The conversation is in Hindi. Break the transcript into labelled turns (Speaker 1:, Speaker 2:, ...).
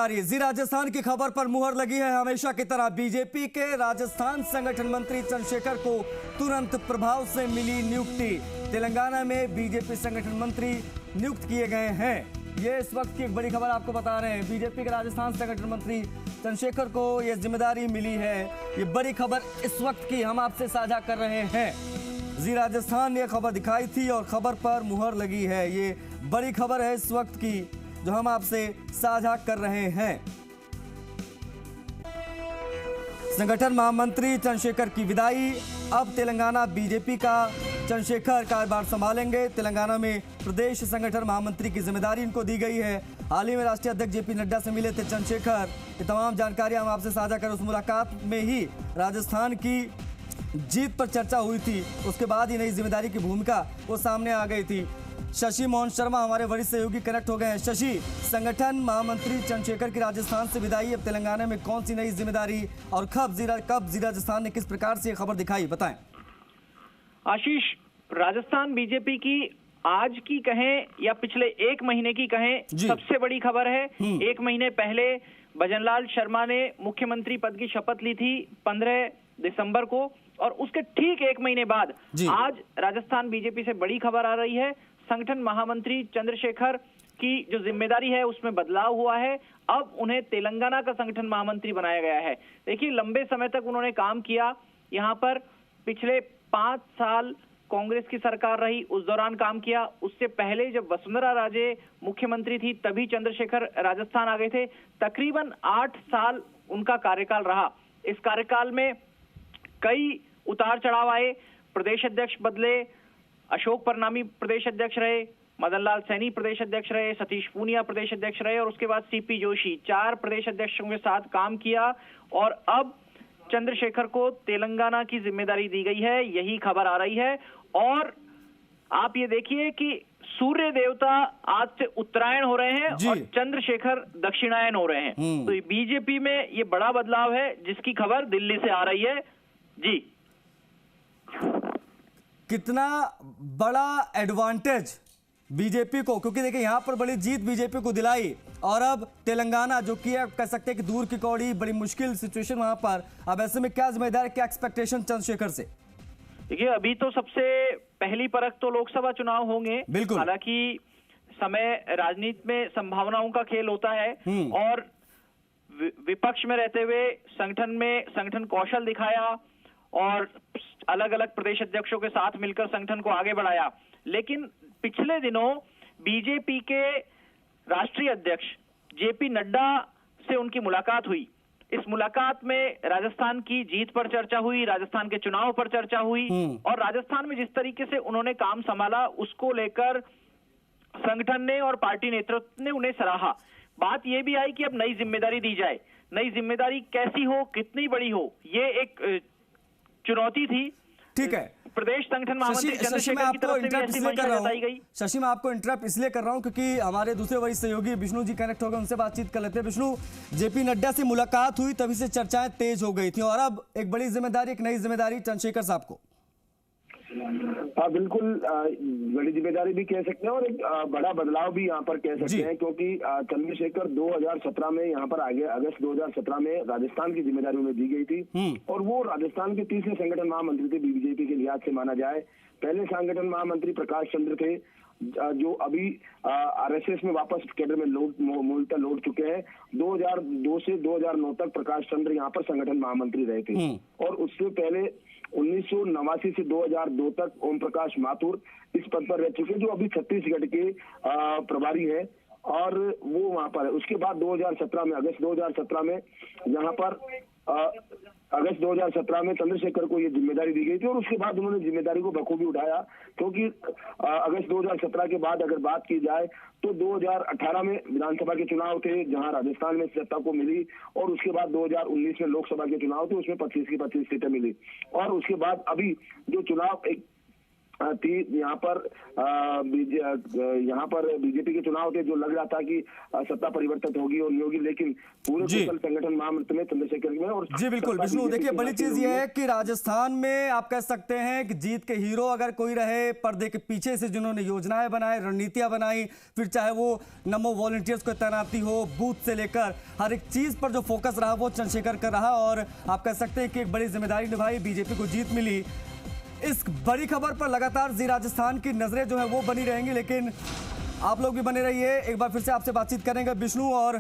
Speaker 1: जी राजस्थान की खबर पर मुहर लगी है। हमेशा की तरह बीजेपी के राजस्थान संगठन मंत्री चंद्रशेखर को तुरंत प्रभाव से मिली नियुक्ति। तेलंगाना में बीजेपी संगठन मंत्री नियुक्त किए गए हैं। ये इस वक्त की एक बड़ी खबर आपको बता रहे हैं। बीजेपी के राजस्थान संगठन मंत्री चंद्रशेखर को यह जिम्मेदारी मिली है। ये बड़ी खबर इस वक्त की हम आपसे साझा कर रहे हैं। जी राजस्थान ने खबर दिखाई थी और खबर पर मुहर लगी है। ये बड़ी खबर है इस वक्त की जो हम आपसे साझा कर रहे हैं। संगठन महामंत्री चंद्रशेखर की विदाई। अब तेलंगाना बीजेपी का चंद्रशेखर कार्यभार संभालेंगे। तेलंगाना में प्रदेश संगठन महामंत्री की जिम्मेदारी इनको दी गई है। हाल ही में राष्ट्रीय अध्यक्ष जेपी नड्डा से मिले थे चंद्रशेखर। ये तमाम जानकारियां हम आपसे साझा कर उस मुलाकात में ही राजस्थान की जीत पर चर्चा हुई थी। उसके बाद ही नई जिम्मेदारी की भूमिका वो सामने आ गई थी। शशि मोहन शर्मा हमारे वरिष्ठ सहयोगी कनेक्ट हो गए हैं। शशि, संगठन महामंत्री चंद्रशेखर की राजस्थान से विदाई, अब तेलंगाना में कौन सी नई जिम्मेदारी और कब जी राजस्थान ने किस प्रकार से खबर दिखाई, बताएं।
Speaker 2: आशीष, राजस्थान बीजेपी की आज की कहें या पिछले एक महीने की कहें, सबसे बड़ी खबर है। एक महीने पहले भजनलाल शर्मा ने मुख्यमंत्री पद की शपथ ली थी 15 दिसंबर को, और उसके ठीक एक महीने बाद आज राजस्थान बीजेपी से बड़ी खबर आ रही है। संगठन महामंत्री चंद्रशेखर की जो जिम्मेदारी है उसमें बदलाव हुआ है। अब उन्हें तेलंगाना का संगठन महामंत्री बनाया गया है। देखिए, लंबे समय तक उन्होंने काम किया यहाँ पर। पिछले 5 साल कांग्रेस की सरकार रही, उस दौरान काम किया। उससे पहले जब वसुंधरा राजे मुख्यमंत्री थी तभी चंद्रशेखर राजस्थान आ गए थे। तकरीबन 8 साल उनका कार्यकाल रहा। इस कार्यकाल में कई उतार चढ़ाव आए। प्रदेश अध्यक्ष बदले, अशोक परनामी प्रदेश अध्यक्ष रहे, मदन लाल सैनी प्रदेश अध्यक्ष रहे, सतीश पूनिया प्रदेश अध्यक्ष रहे, और उसके बाद सीपी जोशी, 4 प्रदेश अध्यक्षों के साथ काम किया। और अब चंद्रशेखर को तेलंगाना की जिम्मेदारी दी गई है, यही खबर आ रही है। और आप ये देखिए कि सूर्य देवता आज से उत्तरायण हो रहे हैं और चंद्रशेखर दक्षिणायन हो रहे हैं। तो बीजेपी में ये बड़ा बदलाव है जिसकी खबर दिल्ली से आ रही है। जी,
Speaker 1: कितना बड़ा एडवांटेज बीजेपी को, क्योंकि देखिए यहां पर बड़ी जीत बीजेपी को दिलाई, और अब तेलंगाना जो कि कह सकते हैं कि दूर की कौड़ी, बड़ी मुश्किल सिचुएशन वहां पर। अब ऐसे में क्या जिम्मेदारी, क्या एक्सपेक्टेशन चंद्रशेखर से?
Speaker 2: देखिए, अभी तो सबसे पहली परख तो लोकसभा चुनाव होंगे। बिल्कुल, हालांकि समय राजनीति में संभावनाओं का खेल होता है, और विपक्ष में रहते हुए संगठन कौशल दिखाया और अलग अलग प्रदेश अध्यक्षों के साथ मिलकर संगठन को आगे बढ़ाया। लेकिन पिछले दिनों बीजेपी के राष्ट्रीय अध्यक्ष जेपी नड्डा से उनकी मुलाकात हुई। इस मुलाकात में राजस्थान की जीत पर चर्चा हुई, राजस्थान के चुनाव पर चर्चा हुई, और राजस्थान में जिस तरीके से उन्होंने काम संभाला उसको लेकर संगठन ने और पार्टी नेतृत्व ने उन्हें सराहा। बात यह भी आई कि अब नई जिम्मेदारी दी जाए। नई जिम्मेदारी कैसी हो, कितनी बड़ी हो, ये एक चुनौती थी।
Speaker 1: ठीक है,
Speaker 2: प्रदेश संगठन महामंत्री चंद्रशेखर की तरफ से भी ऐसी मंशा जताई गई।
Speaker 1: शशि, मैं आपको इंटरप्ट इसलिए कर रहा हूं क्योंकि हमारे दूसरे वरिष्ठ सहयोगी विष्णु जी कनेक्ट हो गए, उनसे बातचीत कर लेते हैं। विष्णु, जेपी नड्डा से मुलाकात हुई तभी से चर्चाएं तेज हो गई थी, और अब एक बड़ी जिम्मेदारी, एक नई जिम्मेदारी चंद्रशेखर साहब को।
Speaker 3: हाँ, बिल्कुल बड़ी जिम्मेदारी भी कह सकते हैं और एक बड़ा बदलाव भी यहाँ पर कह सकते हैं, क्योंकि चंद्रशेखर 2017 में यहाँ पर आगे, अगस्त 2017 में राजस्थान की जिम्मेदारी उन्हें दी गई थी, और वो राजस्थान के तीसरे संगठन महामंत्री थे बीजेपी के लिहाज से माना जाए। पहले संगठन महामंत्री प्रकाश चंद्र थे, जो अभी आरएसएस में वापस कैडर में मूलतः लौट चुके हैं। 2002 से 2009 तक प्रकाश चंद्र यहाँ पर संगठन महामंत्री रहे थे, और उससे पहले 1989 से 2002 तक ओम प्रकाश माथुर इस पद पर रह चुके, जो अभी छत्तीसगढ़ के प्रभारी हैं, और वो वहां पर है। उसके बाद 2017 में, अगस्त 2017 में यहाँ पर अगस्त 2017 में चंद्रशेखर को ये जिम्मेदारी दी गई थी, और उसके बाद उन्होंने जिम्मेदारी को बखूबी उठाया। क्योंकि अगस्त 2017 के बाद अगर बात की जाए तो 2018 में विधानसभा के चुनाव थे जहां राजस्थान में सत्ता को मिली, और उसके बाद 2019 में लोकसभा के चुनाव थे, उसमें 25 की 25 सीटें मिली, और उसके बाद अभी जो चुनाव एक थी। यहाँ पर बीजेपी के चुनाव थे, जो लग रहा था कि सत्ता परिवर्तित होगी और नहीं होगी, लेकिन पूरे कुशल संगठन महामंत्र में चंद्रशेखर में और
Speaker 1: जी बिल्कुल विष्णु, देखिए बड़ी चीज ये है कि राजस्थान में आप कह सकते हैं कि जीत के हीरो अगर कोई रहे, पर्दे के पीछे से जिन्होंने योजनाएं बनाई, रणनीतियां बनाई, फिर चाहे वो नमो वॉलंटियर्स को तैनाती हो, बूथ से लेकर हर एक चीज पर जो फोकस रहा वो चंद्रशेखर का रहा, और आप कह सकते हैं कि एक बड़ी जिम्मेदारी निभाई, बीजेपी को जीत मिली। इस बड़ी खबर पर लगातार जी राजस्थान की नजरें जो है वो बनी रहेंगी, लेकिन आप लोग भी बने रहिए। एक बार फिर से आपसे बातचीत करेंगे विष्णु, और